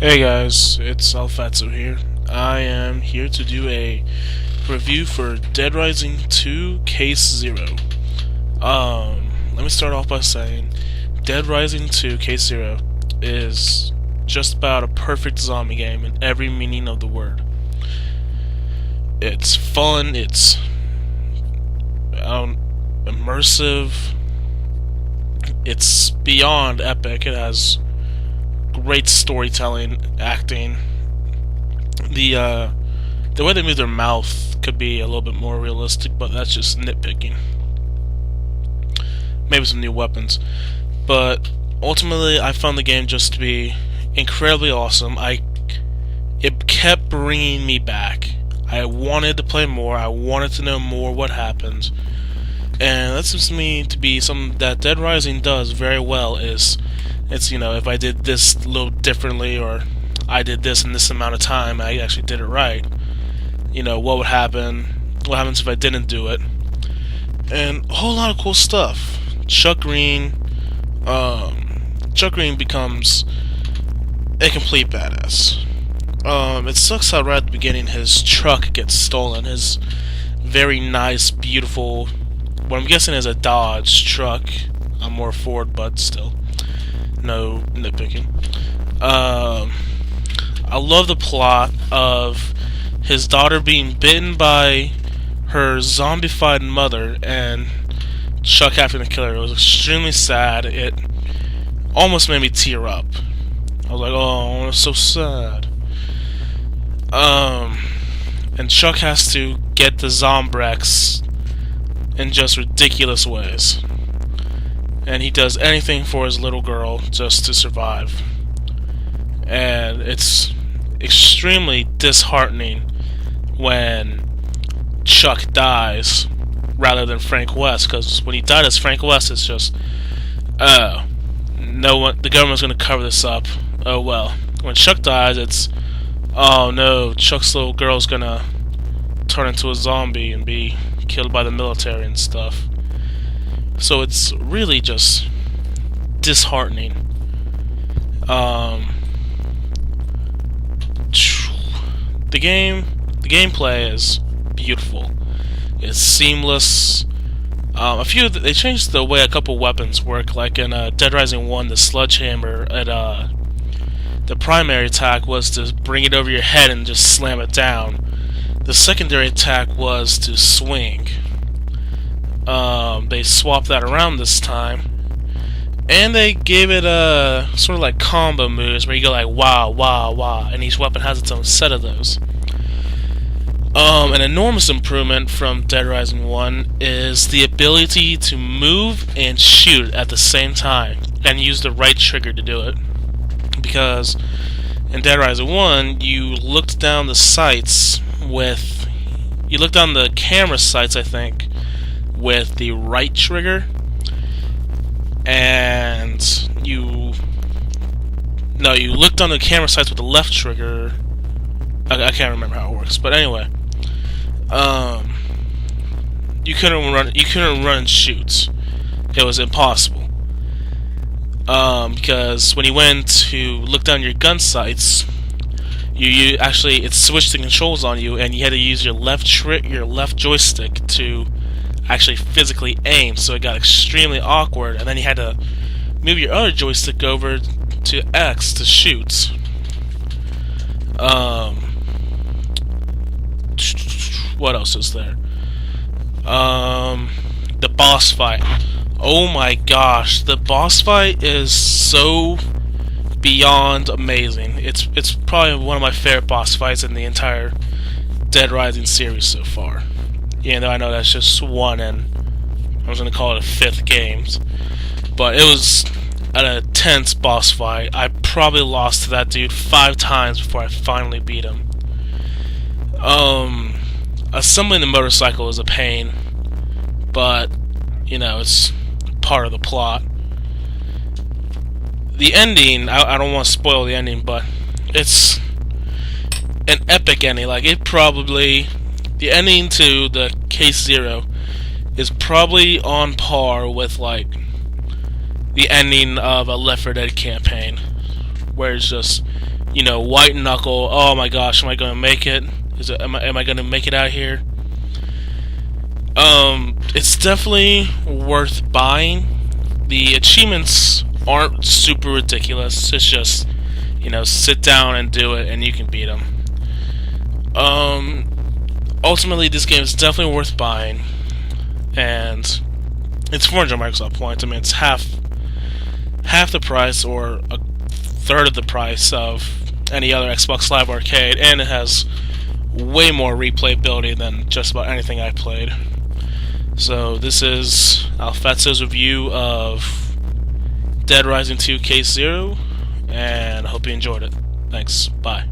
Hey guys, it's Alfatso here. I am here to do a review for Dead Rising 2 Case Zero. Let me start off by saying Dead Rising 2 Case Zero is just about a perfect zombie game in every meaning of the word. It's fun, it's immersive, it's beyond epic, it has great storytelling, acting. The way they move their mouth could be a little bit more realistic, but that's just nitpicking. Maybe some new weapons, but ultimately, I found the game just to be incredibly awesome. It kept bringing me back. I wanted to play more. I wanted to know more what happened, and that seems to me to be something that Dead Rising does very well. It's if I did this a little differently, or I did this in this amount of time, I actually did it right. What would happen? What happens if I didn't do it? And a whole lot of cool stuff. Chuck Green becomes a complete badass. It sucks how right at the beginning his truck gets stolen. His very nice, beautiful, what I'm guessing is a Dodge truck. I'm more Ford, but still. No nitpicking. I love the plot of his daughter being bitten by her zombified mother and Chuck having to kill her. It was extremely sad. It almost made me tear up. I was like, oh, it's so sad. And Chuck has to get the Zombrex in just ridiculous ways. And he does anything for his little girl just to survive. And it's extremely disheartening when Chuck dies rather than Frank West, because when he died as Frank West, it's just, oh, no one, the government's going to cover this up. Oh well. When Chuck dies, it's, oh no, Chuck's little girl's going to turn into a zombie and be killed by the military and stuff. So it's really just disheartening. The gameplay is beautiful. It's seamless. They changed the way a couple weapons work. Like in Dead Rising 1, the sledgehammer the primary attack was to bring it over your head and just slam it down. The secondary attack was to swing. They swapped that around this time, and they gave it a sort of like combo moves where you go like wow, wow, wow, and each weapon has its own set of those. An enormous improvement from Dead Rising 1 is the ability to move and shoot at the same time, and use the right trigger to do it. Because in Dead Rising 1, you looked down the camera sights, I think, with the right trigger, and you looked on the camera sights with the left trigger. I can't remember how it works, but anyway, you couldn't run and shoot. It was impossible, because when you went to look down your gun sights, it switched the controls on you, and you had to use your left joystick to actually physically aim, so it got extremely awkward, and then you had to move your other joystick over to X to shoot. What else is there? The boss fight. Oh my gosh, the boss fight is so beyond amazing. It's probably one of my favorite boss fights in the entire Dead Rising series so far. Even though I know that's just one, and I was going to call it a fifth game. But it was an intense boss fight. I probably lost to that dude 5 times before I finally beat him. Assembling the motorcycle is a pain, but, it's part of the plot. The ending, I don't want to spoil the ending, but it's an epic ending. The ending to the Case Zero is probably on par with, the ending of a Left 4 Dead campaign. where it's just, white knuckle. Oh my gosh, am I going to make it? Am I going to make it out here? It's definitely worth buying. The achievements aren't super ridiculous. It's just, sit down and do it, and you can beat them. Ultimately, this game is definitely worth buying, and it's 400 Microsoft points. I mean, it's half the price or a third of the price of any other Xbox Live Arcade, and it has way more replayability than just about anything I've played. So this is Alfatso's review of Dead Rising 2 Case Zero, and I hope you enjoyed it. Thanks. Bye.